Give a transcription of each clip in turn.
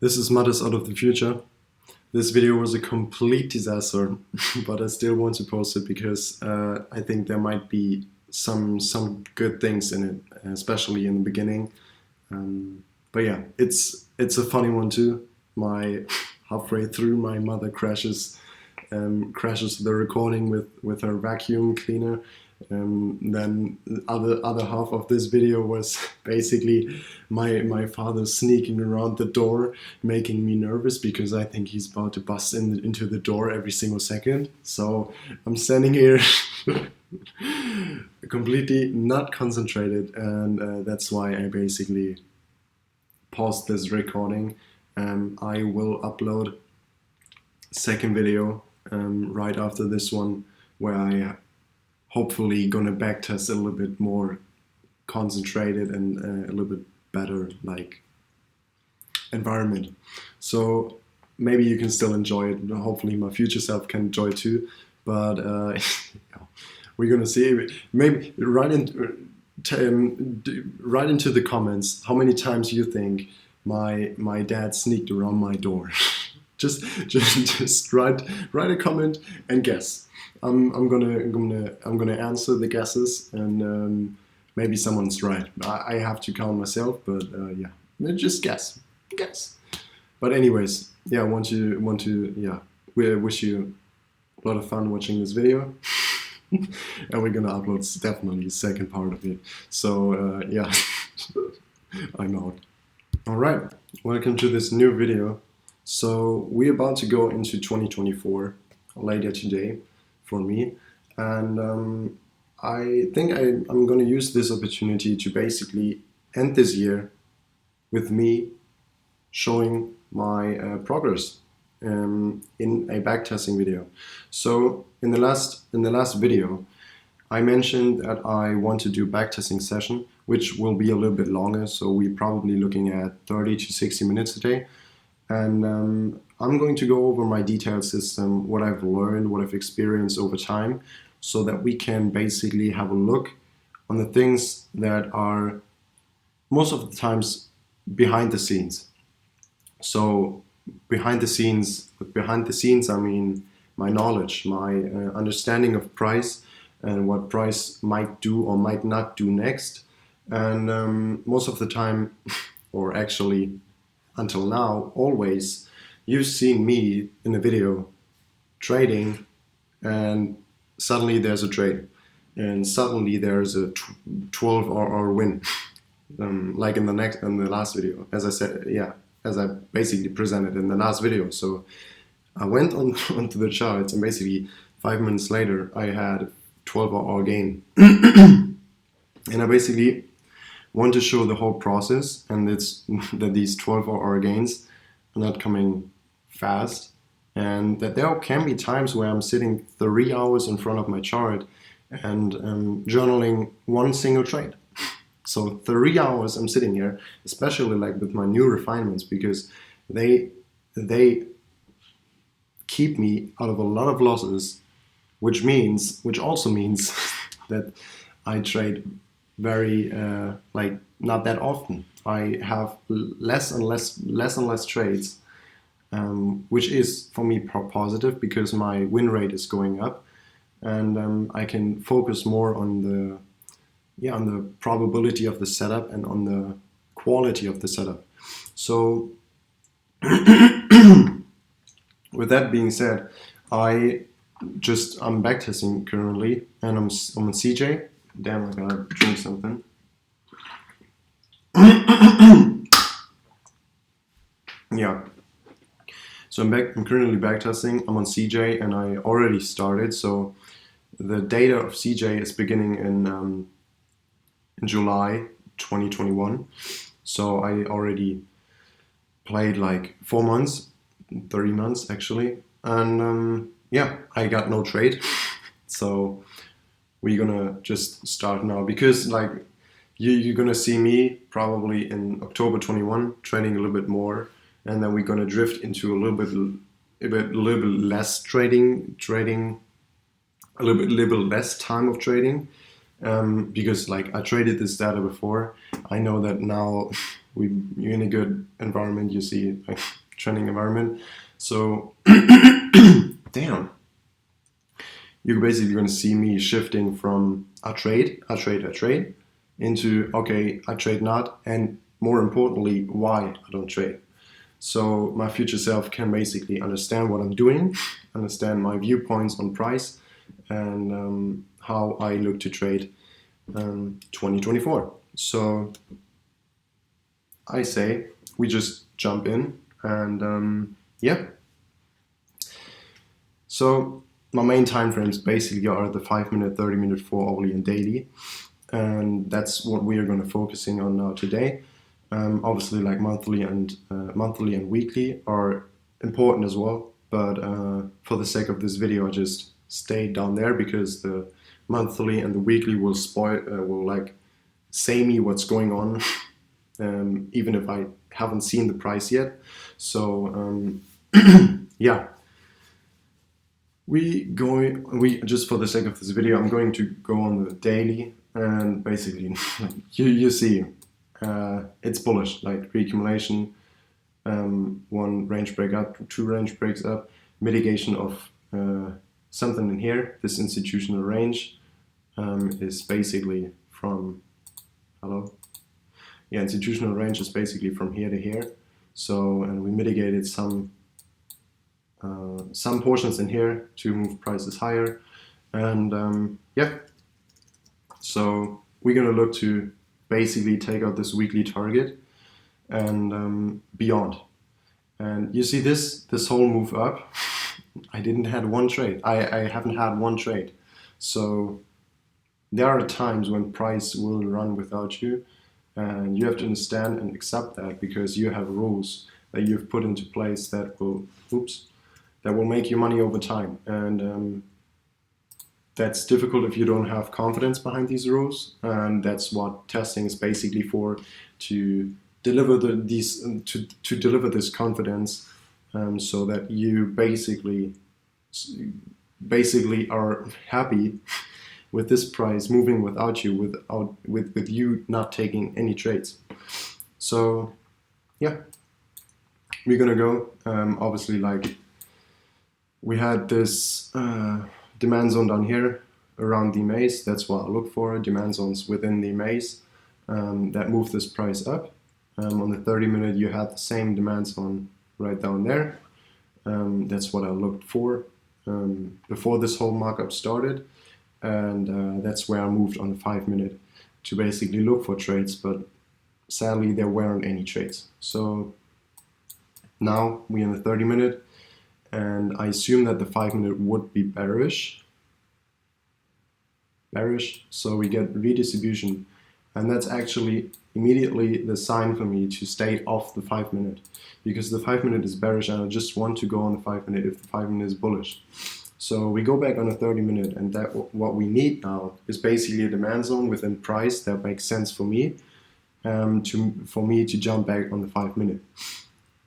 This is Mothers Out of the Future. This video was a complete disaster, but I still want to post it because I think there might be some good things in it, especially in the beginning. But yeah, it's a funny one too. Halfway through, my mother crashes the recording with her vacuum cleaner. Then the other half of this video was basically my father sneaking around the door, making me nervous because I think he's about to bust into the door every single second. So I'm standing here completely not concentrated, and that's why I basically paused this recording. I will upload second video right after this one, where I hopefully gonna backtest a little bit more concentrated and a little bit better like environment. So maybe you can still enjoy it. Hopefully my future self can enjoy it too. But we're gonna see. Maybe write into the comments how many times you think my dad sneaked around my door. just write a comment and guess. I'm gonna answer the guesses, and maybe someone's right. I have to count myself, but yeah, just guess. But anyways, yeah, we wish you a lot of fun watching this video, and we're gonna upload definitely the second part of it. So yeah, I'm out. All right, welcome to this new video. So we're about to go into 2024 later today for me, and I think I'm going to use this opportunity to basically end this year with me showing my progress in a backtesting video. So in the last video, I mentioned that I want to do backtesting session, which will be a little bit longer. So we're probably looking at 30 to 60 minutes a day. And I'm going to go over my detailed system, what I've learned, what I've experienced over time, so that we can basically have a look on the things that are most of the times behind the scenes. So behind the scenes, I mean my knowledge, my understanding of price and what price might do or might not do next. And most of the time, or actually until now, always, you've seen me in a video trading, and suddenly there's a trade, and suddenly there's a 12-hour win, like in the last video, as I said, yeah, as I basically presented in the last video. So I went onto the charts, and basically 5 minutes later, I had a 12-hour gain, and I basically want to show the whole process, and it's that these 12-hour gains are not coming fast, and that there can be times where I'm sitting 3 hours in front of my chart and journaling one single trade. So 3 hours I'm sitting here, especially like with my new refinements, because they keep me out of a lot of losses, which also means that I trade very like not that often. I have less and less trades, which is for me positive because my win rate is going up, and I can focus more on the probability of the setup and on the quality of the setup. So with that being said, I'm backtesting currently, and I'm on CJ. Damn, I gotta drink something. Yeah. So I'm currently backtesting. I'm on CJ, and I already started. So the data of CJ is beginning in July 2021. So I already played like 4 months, 3 months actually, and yeah, I got no trade. So we're gonna just start now, because like you're gonna see me probably in October 21 trading a little bit more, and then we're gonna drift into a little bit less trading, a little bit less time of trading, because like I traded this data before. I know that now you're in a good environment, you see like trending environment. So damn, you're basically going to see me shifting from I trade into okay, I trade not, and more importantly, why I don't trade. So my future self can basically understand what I'm doing, understand my viewpoints on price, and how I look to trade 2024. So I say we just jump in and yeah. So my main time frames basically are the 5-minute, 30-minute, 4-hourly, and daily, and that's what we are going to focusing on now today. Obviously, like monthly and weekly are important as well, but for the sake of this video, I just stayed down there because the monthly and the weekly will will like say me what's going on, even if I haven't seen the price yet. So yeah. We just for the sake of this video, I'm going to go on the daily, and basically you see it's bullish, like reaccumulation, one range break up, two range breaks up, mitigation of something in here. This institutional range is basically from institutional range is basically from here to here. So, and we mitigated some portions in here to move prices higher, and yeah, so we're gonna look to basically take out this weekly target and beyond. And you see this whole move up, I didn't had one trade. I haven't had one trade. So there are times when price will run without you, and you have to understand and accept that, because you have rules that you've put into place that will make you money over time, and that's difficult if you don't have confidence behind these rules, and that's what testing is basically for, to deliver to deliver this confidence, so that you basically are happy with this price moving without you, with you not taking any trades. So yeah, we're gonna go obviously, like, we had this demand zone down here around the maze. That's what I look for, demand zones within the maze that move this price up. On the 30-minute, you had the same demand zone right down there. That's what I looked for before this whole markup started, and that's where I moved on the 5-minute to basically look for trades, but sadly there weren't any trades. So now we're in the 30-minute, and I assume that the 5-minute would be bearish, so we get redistribution, and that's actually immediately the sign for me to stay off the 5-minute, because the 5-minute is bearish and I just want to go on the 5-minute if the 5-minute is bullish. So we go back on the 30-minute, and that what we need now is basically a demand zone within price that makes sense for me, for me to jump back on the 5-minute.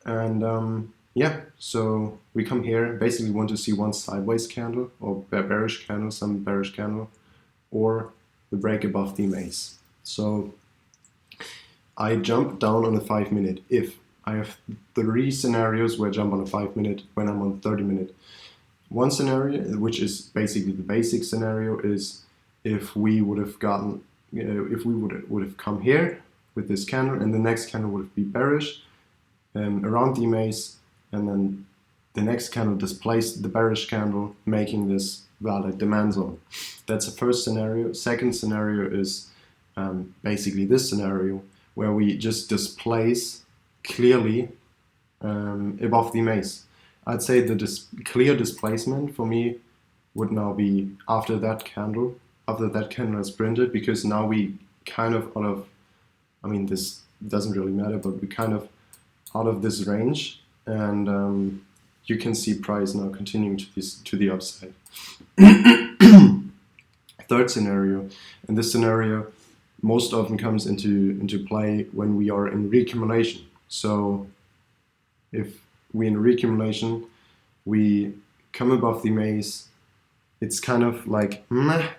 And yeah, so we come here, basically want to see one sideways candle or bearish candle, some bearish candle, or the break above the maze. So I jump down on the 5-minute if I have 3 scenarios where I jump on a 5-minute when I'm on 30-minute. One scenario, which is basically the basic scenario, is if we would have gotten, if we would have come here with this candle, and the next candle would have been bearish around the maze, and then the next candle displaced the bearish candle, making this valid demand zone. That's the first scenario. Second scenario is basically this scenario, where we just displace clearly above the maze. I'd say the clear displacement for me would now be after that candle is printed, because now we kind of out of, I mean, this doesn't really matter, but we kind of out of this range, and you can see price now continuing to the upside. Third scenario, and this scenario most often comes into play when we are in reaccumulation. So if we're in reaccumulation, we come above the maze, it's kind of like meh,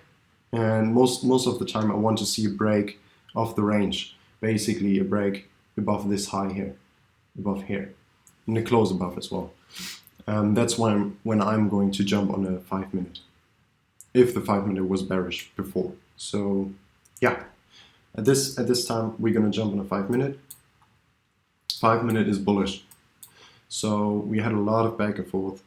and most of the time I want to see a break of the range, basically a break above this high here, above here, and the close above as well. That's when I'm going to jump on a 5 minute, if the 5 minute was bearish before. So yeah, at this time we're gonna jump on a 5 minute. 5 minute is bullish. So we had a lot of back and forth,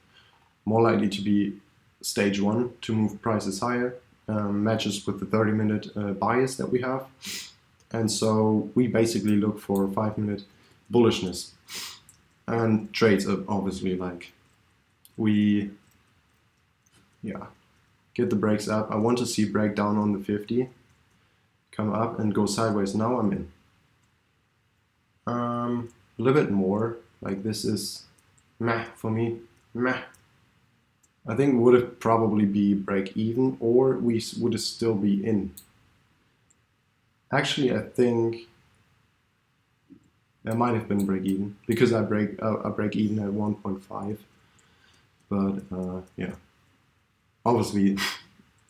more likely to be stage one to move prices higher, matches with the 30 minute bias that we have. And so we basically look for 5 minute bullishness, and trades obviously, like, we get the breaks up. I want to see break down on the 50, come up and go sideways. Now I'm in. A little bit more, like this is meh for me, meh. I think would it probably be break even, or we would still be in. Actually, I think that might have been break even, because I break even at 1.5. But yeah, obviously,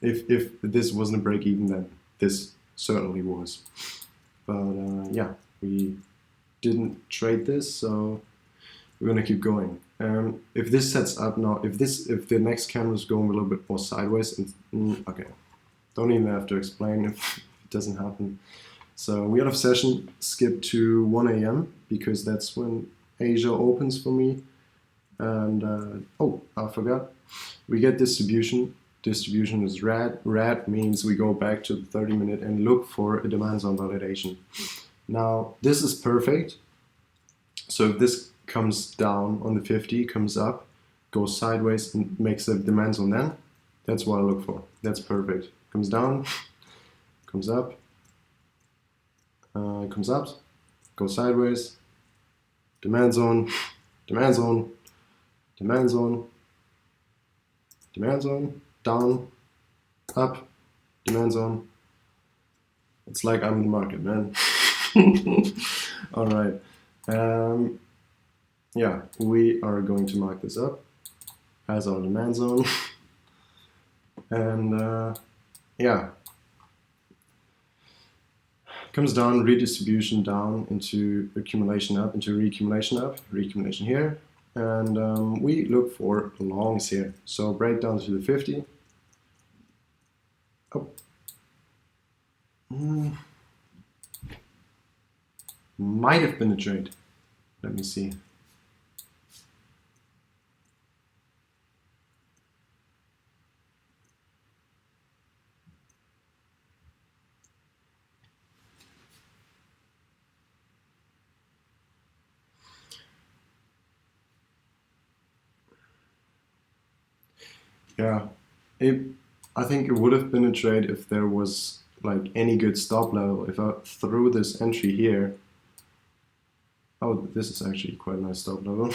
if this wasn't a break even, then this certainly was. But yeah, we didn't trade this, so we're gonna keep going. If this sets up now, if the next candle is going a little bit more sideways, and okay, don't even have to explain if it doesn't happen. So we out of session, skip to 1 a.m. because that's when Asia opens for me. And oh, I forgot, we get distribution. Distribution is red. Red means we go back to the 30 minute and look for a demand zone validation. Now this is perfect. So if this comes down on the 50, comes up, goes sideways and makes a demand zone, then that's what I look for. That's perfect. Comes down, comes up, comes up, goes sideways, demand zone, demand zone, demand zone, demand zone, down, up, demand zone. It's like I'm in the market, man. All right. Yeah, we are going to mark this up as our demand zone. And yeah, comes down, redistribution down into accumulation up, into reaccumulation up, reaccumulation here. And we look for longs here. So break down to the 50. Oh. Might have been a trade. Let me see. Yeah, I think it would have been a trade if there was like any good stop level. If I threw this entry here, oh, this is actually quite a nice stop level.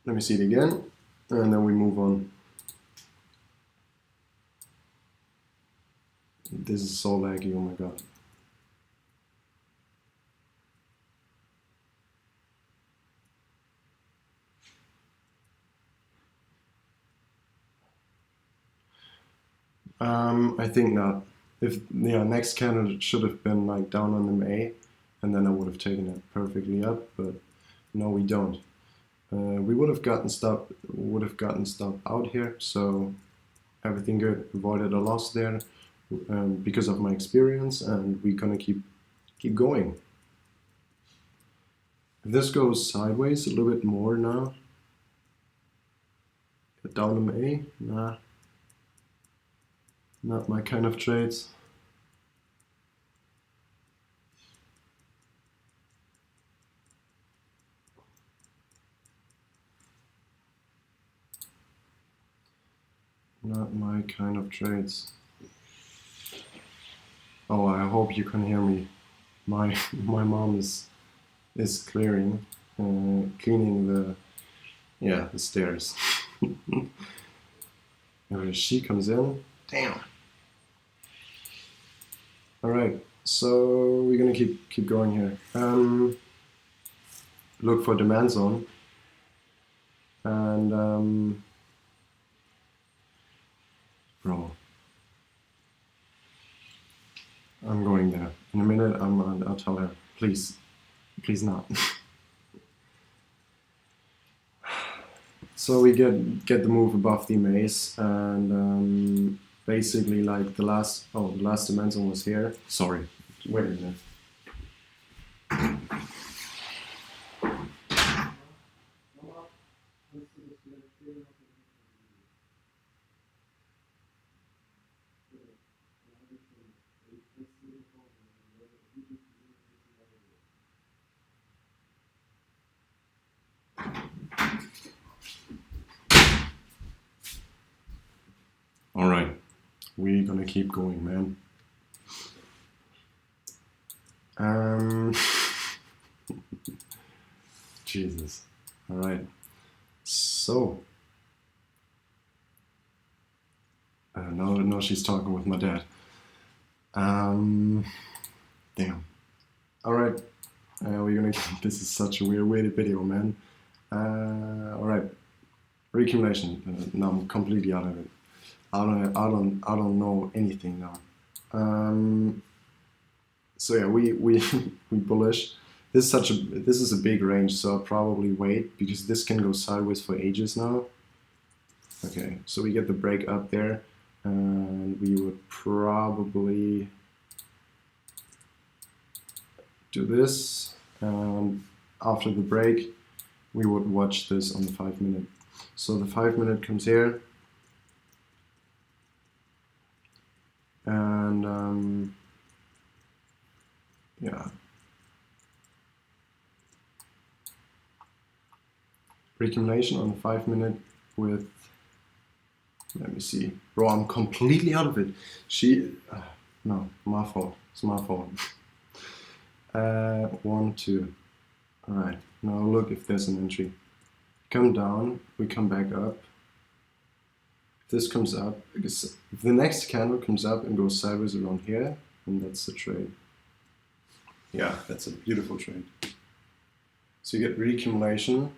Let me see it again, and then we move on. This is so laggy, oh my god. I think not. If next candle should have been like down on MA, and then I would have taken it perfectly up, but no, we don't. We would have gotten stopped out here, so everything good. Avoided a loss there because of my experience, and we're gonna keep going. If this goes sideways a little bit more now, get down MA, nah. Not my kind of trades. Not my kind of trades. Oh, I hope you can hear me. My mom is cleaning the stairs. And she comes in. Damn. All right, so we're gonna keep going here. Look for demand zone, and bro, I'm going there. In a minute, I'll tell her, please not. So we get the move above the maze, and basically like the last dimension was here. Sorry, wait a minute. All right, we're gonna keep going, man. Jesus. All right. So no, she's talking with my dad. Damn. All right. We're gonna. This is such a weird video, man. All right. Recumulation. No, I'm completely out of it. I don't know anything now. So yeah, we we bullish. This is a big range, so I'll probably wait because this can go sideways for ages now. Okay, so we get the break up there, and we would probably do this, and after the break we would watch this on the 5 minute. So the 5 minute comes here, and yeah, recumulation on the 5 minute with, let me see, bro, I'm completely out of it. No, my fault, it's my fault. 1, 2, all right, now look if there's an entry. Come down, we come back up. If this comes up, because if the next candle comes up and goes sideways around here, then that's the trade. Yeah, that's a beautiful trade. So you get recumulation.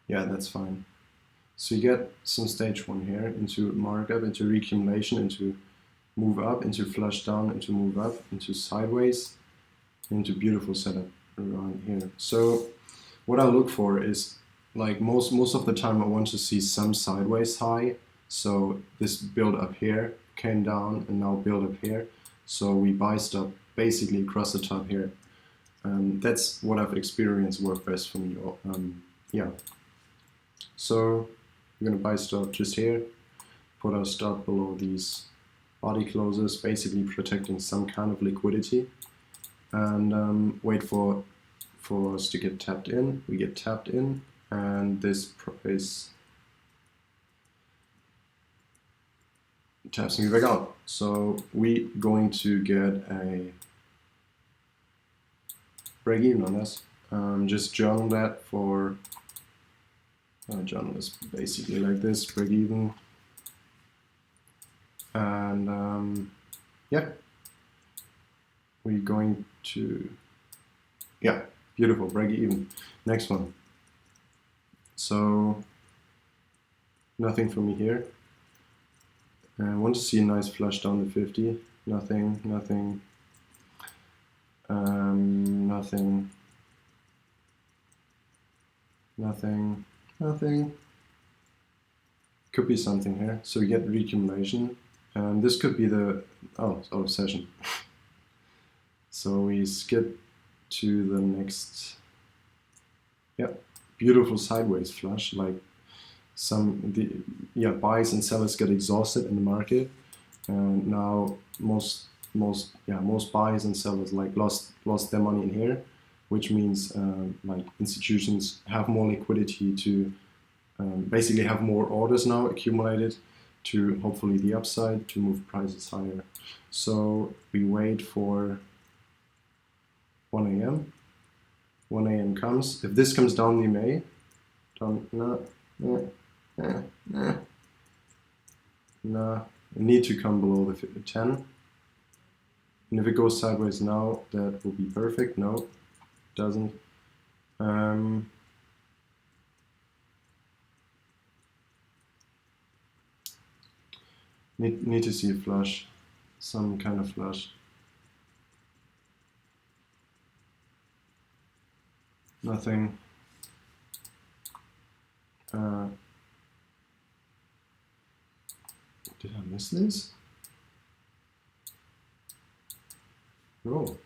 Yeah, that's fine. So you get some stage 1 here into markup, into recumulation, into move up, into flush down, into move up, into sideways, into beautiful setup around here. So what I look for is, like most of the time I want to see some sideways high. So this build up here came down and now build up here. So we buy stop basically across the top here. That's what I've experienced work best for me. Yeah. So we're gonna buy stop just here, put our stop below these body closes, basically protecting some kind of liquidity, and wait for us to get tapped in. We get tapped in, and this price taps me back out. So we going to get a break even on this. Just journal that for journal is basically like this, break even, and yeah, we're going to, yeah, beautiful, break even. Next one. So nothing for me here. I want to see a nice flush down the 50. Nothing, nothing, nothing, nothing, nothing. Could be something here. So we get recumulation, and this could be the session. So we skip to the next. Yeah, beautiful sideways flush. Like buys and sellers get exhausted in the market, and now most buyers and sellers like lost their money in here, which means like institutions have more liquidity to basically have more orders now accumulated to hopefully the upside to move prices higher. So we wait for 1 a.m. 1 a.m. comes. If this comes down the MA, it need to come below the 10. And if it goes sideways now, that will be perfect. No, it doesn't. Need to see a flush, some kind of flush. Nothing. Did I miss this? No.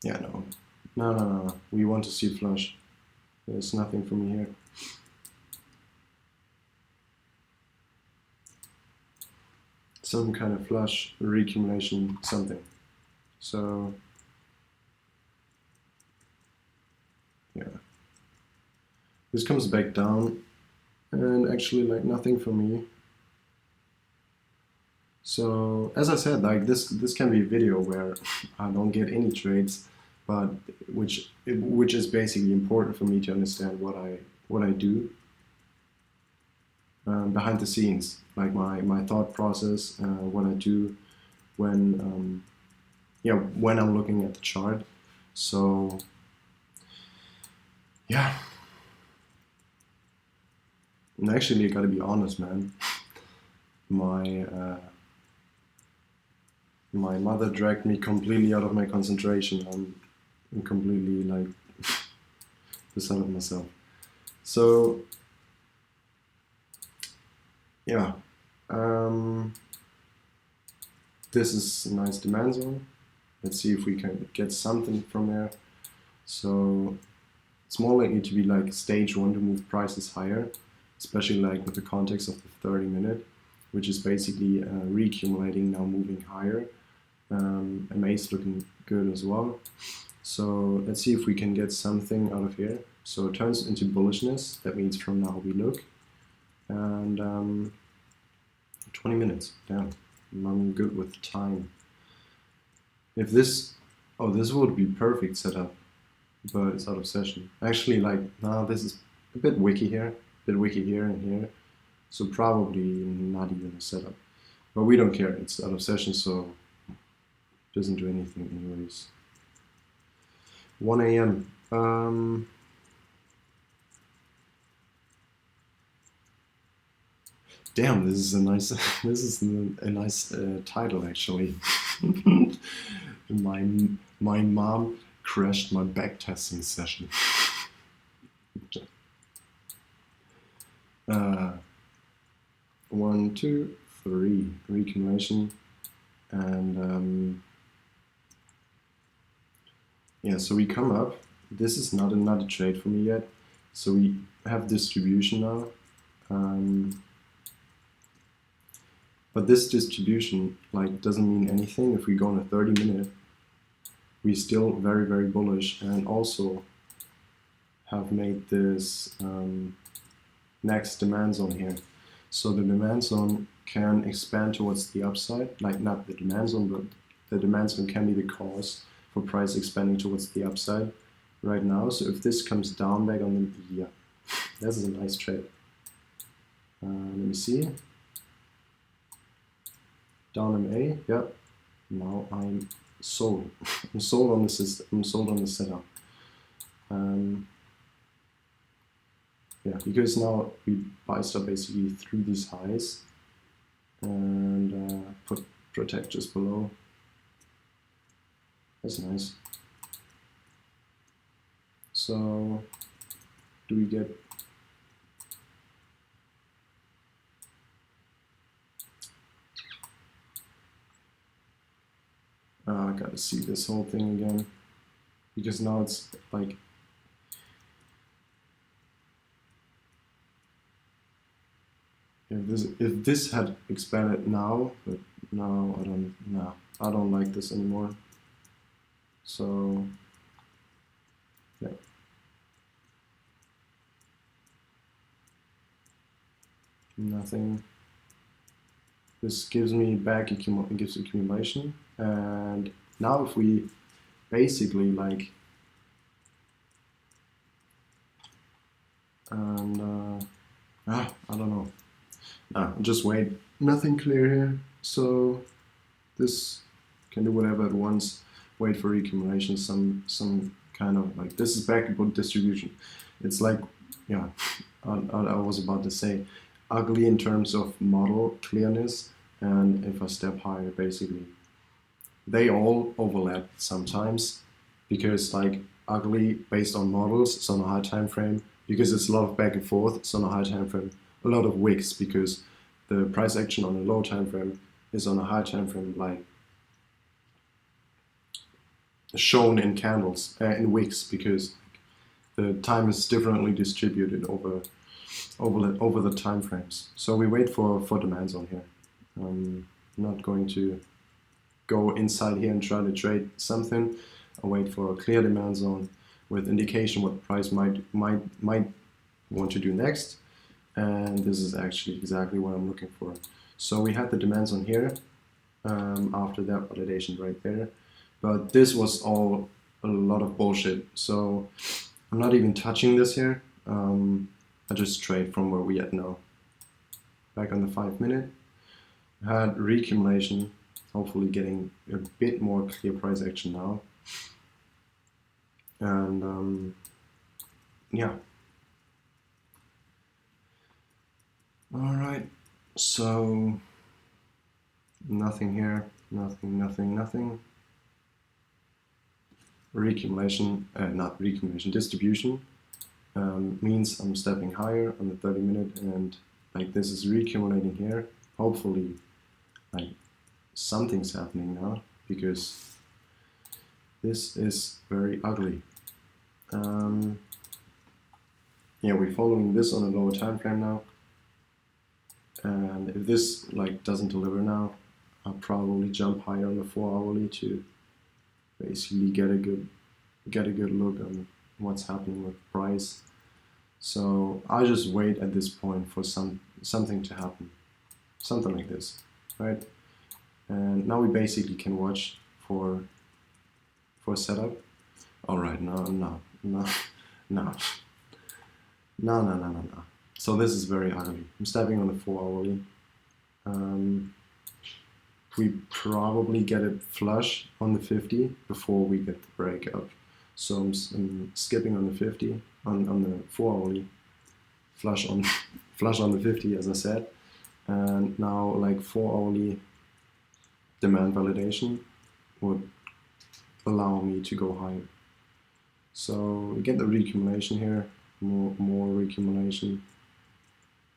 Yeah, no. No. We want to see flush. There's nothing for me here. Some kind of flush, reaccumulation, something. So, yeah. This comes back down, and actually like nothing for me. So, as I said, like this can be a video where I don't get any trades, but which is basically important for me to understand what I do behind the scenes, like my thought process, what I do when when I'm looking at the chart. So yeah, and actually I gotta be honest, man. My mother dragged me completely out of my concentration. I'm completely like beside myself. So yeah, this is a nice demand zone. Let's see if we can get something from there. So it's more likely to be like stage one to move prices higher, especially like with the context of the 30-minute, which is basically reaccumulating, now moving higher. MA is looking good as well. So let's see if we can get something out of here. So it turns into bullishness. That means from now we look. And 20 minutes, damn, I'm good with time. If this, oh, this would be perfect setup, but it's out of session. Actually, like, nah, this is a bit wiki here and here. So probably not even a setup. But we don't care, it's out of session, so it doesn't do anything anyways. 1 a.m. Damn, this is a nice title actually. My mom crashed my backtesting session. 1, 2, 3 reaccumulation, and yeah, so we come up. This is not another trade for me yet, so we have distribution now. But this distribution like doesn't mean anything. If we go on a 30-minute, we still very bullish, and also have made this next demand zone here. So the demand zone can expand towards the upside, like not the demand zone, but the demand zone can be the cause for price expanding towards the upside right now. So if this comes down back on the, yeah, this is a nice trade. Let me see. Down MA, yep. Now I'm sold. I'm sold on the system. I'm sold on the setup. Yeah, because now we buy stuff basically through these highs and put protectors below. That's nice. So do we get I gotta see this whole thing again, because now it's like if this had expanded now, but now I don't like this anymore. So yeah. Nothing. This gives me back gives accumulation, and now if we basically like and I don't know. Just wait. Nothing clear here. So this can do whatever it wants. Wait for accumulation. Some kind of like this is back about distribution. It's like yeah, I was about to say ugly in terms of model clearness, and if I step higher, basically they all overlap sometimes, because like ugly based on models, it's on a high time frame, because it's a lot of back and forth, it's on a high time frame, a lot of wicks, because the price action on a low time frame is on a high time frame, like shown in candles, in wicks, because the time is differently distributed over the time frames. So we wait for demands on here. I'm not going to go inside here and try to trade something. I'll wait for a clear demand zone with indication what the price might want to do next. And this is actually exactly what I'm looking for. So we had the demand zone here, after that validation right there. But this was all a lot of bullshit. So I'm not even touching this here. I just trade from where we at now. Back on the 5 minute. Had reaccumulation, hopefully getting a bit more clear price action now. And yeah. Alright, so nothing here, nothing. Reaccumulation, not reaccumulation, distribution means I'm stepping higher on the 30 minute, and like this is reaccumulating here. Hopefully like something's happening now, because this is very ugly. Yeah, we're following this on a lower time frame now, and if this like doesn't deliver now, I'll probably jump higher on the 4 hourly to basically get a good look on what's happening with price. So I'll just wait at this point for something to happen, something like this, right? And now we basically can watch for setup. All right, no. So this is very ugly. I'm stepping on the 4 hourly. We probably get it flush on the 50 before we get the breakout. So I'm skipping on the 50, on the 4 hourly, flush on the 50, as I said. And now like 4 hourly demand validation would allow me to go higher. So we get the reaccumulation here, more reaccumulation.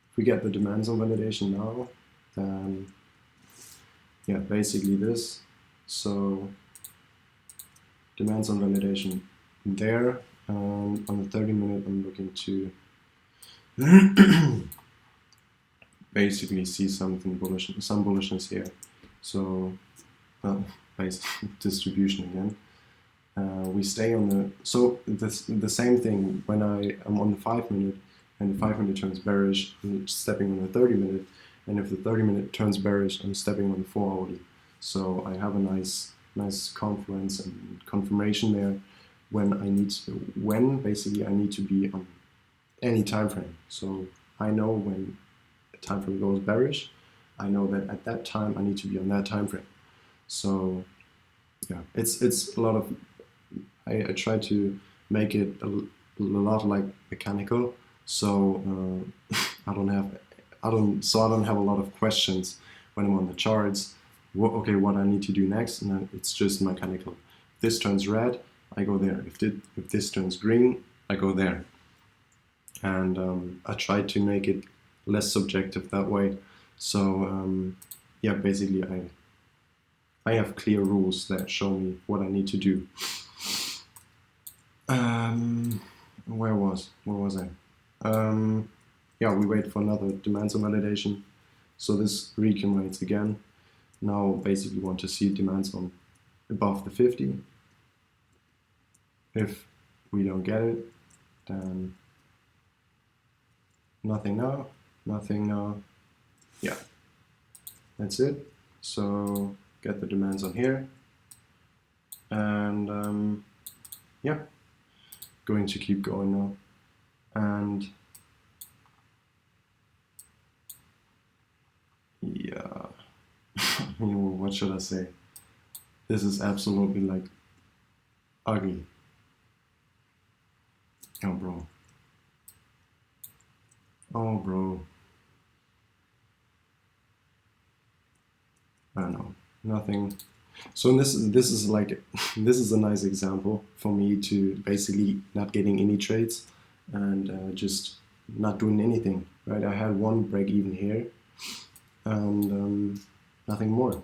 If we get the demand zone validation now, then yeah, basically this. So demand zone validation there, and on the 30 minute I'm looking to basically see something bullish, some bullishness here. So based distribution again. We stay on the, so the same thing when I am on the 5 minute and the 5 minute turns bearish, I'm stepping on the 30 minute, and if the 30 minute turns bearish, I'm stepping on the 4 hourly. So I have a nice confluence and confirmation there when basically I need to be on any time frame. So I know when a time frame goes bearish, I know that at that time I need to be on that time frame. So yeah, it's a lot of, I try to make it a lot like mechanical, so I don't have a lot of questions when I'm on the charts. Okay, what I need to do next, and then it's just mechanical. If this turns red, I go there. If this turns green, I go there. And I try to make it less subjective that way. So yeah, basically I have clear rules that show me what I need to do. Where was I? Yeah, we wait for another demand zone validation. So this reaccumulates again. Now basically want to see demand zone above the 50. If we don't get it, then nothing now. Yeah, that's it. So get the demands on here, and yeah, going to keep going now. And yeah, what should I say? This is absolutely like ugly. Oh, bro. Oh, bro. I don't know. Nothing. So this is like this is a nice example for me to basically not getting any trades and just not doing anything. Right? I had one break even here and nothing more.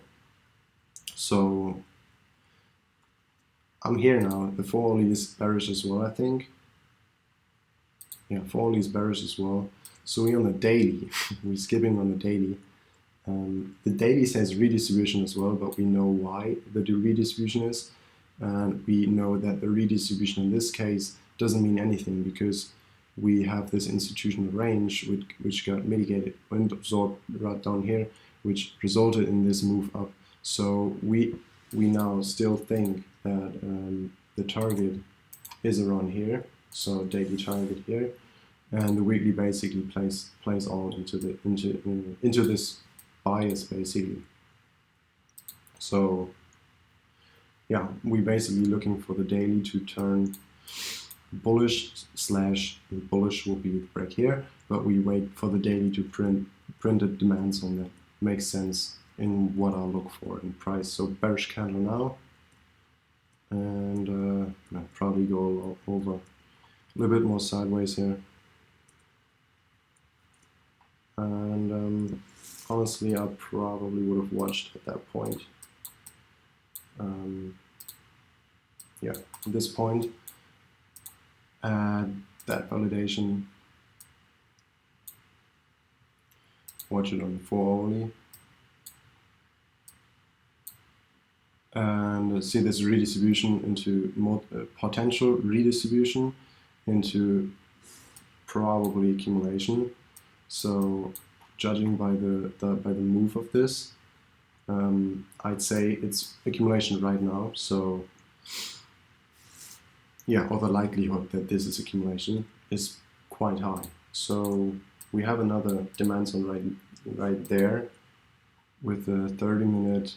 So I'm here now. The fall is bearish as well, I think. Yeah, fall is bearish as well. So we're on the daily. We're skipping on the daily. The daily says redistribution as well, but we know why the redistribution is. And we know that the redistribution in this case doesn't mean anything because we have this institutional range which got mitigated and absorbed right down here, which resulted in this move up. So we now still think that the target is around here, so daily target here, and the weekly basically plays all into this bias basically. So yeah, we basically looking for the daily to turn bullish slash bullish will be the break here, but we wait for the daily to printed demands on that. Makes sense in what I look for in price. So bearish candle now, and I'll probably go over a little bit more sideways here. And honestly, I probably would have watched at that point. Yeah, at this point, add that validation. Watch it on 4 only. And see this redistribution into more potential redistribution into probably accumulation. So judging by the move of this, I'd say it's accumulation right now. So yeah, or the likelihood that this is accumulation is quite high. So we have another demand zone right there with the 30-minute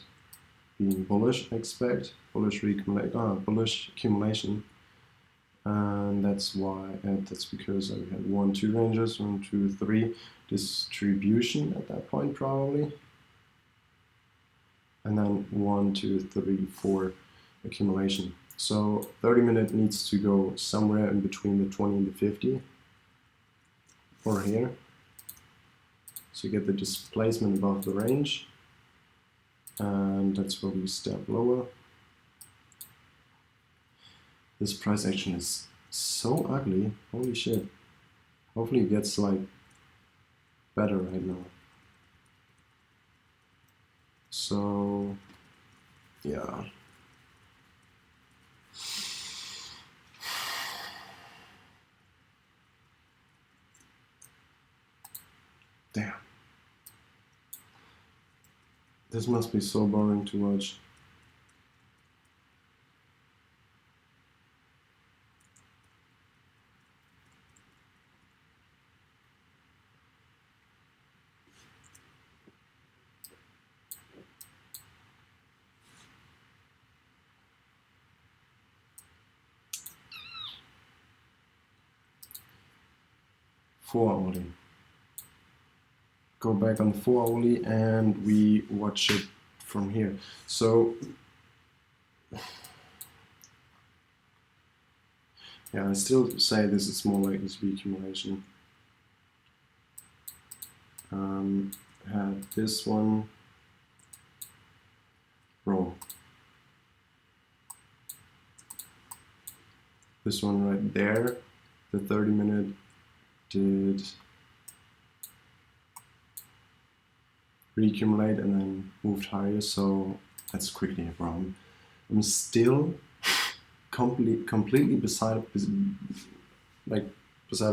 being bullish, I expect bullish accumulation, and that's because we had 1, 2 ranges, 1, 2, 3 distribution at that point probably, and then 1, 2, 3, 4 accumulation. So 30-minute needs to go somewhere in between the 20 and the 50 or here. So you get the displacement above the range, and that's where we step lower. This price action is so ugly, holy shit. Hopefully it gets like better right now. So yeah. Damn. This must be so boring to watch. Four only. Go back on 4 only and we watch it from here. So yeah, I still say this is more like SB accumulation. Had this one, bro. This one right there, the 30-minute did reaccumulate and then moved higher, so that's quickly a problem. I'm still completely beside of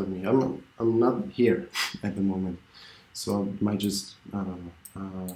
me. I'm not here at the moment, so I might just, I don't know,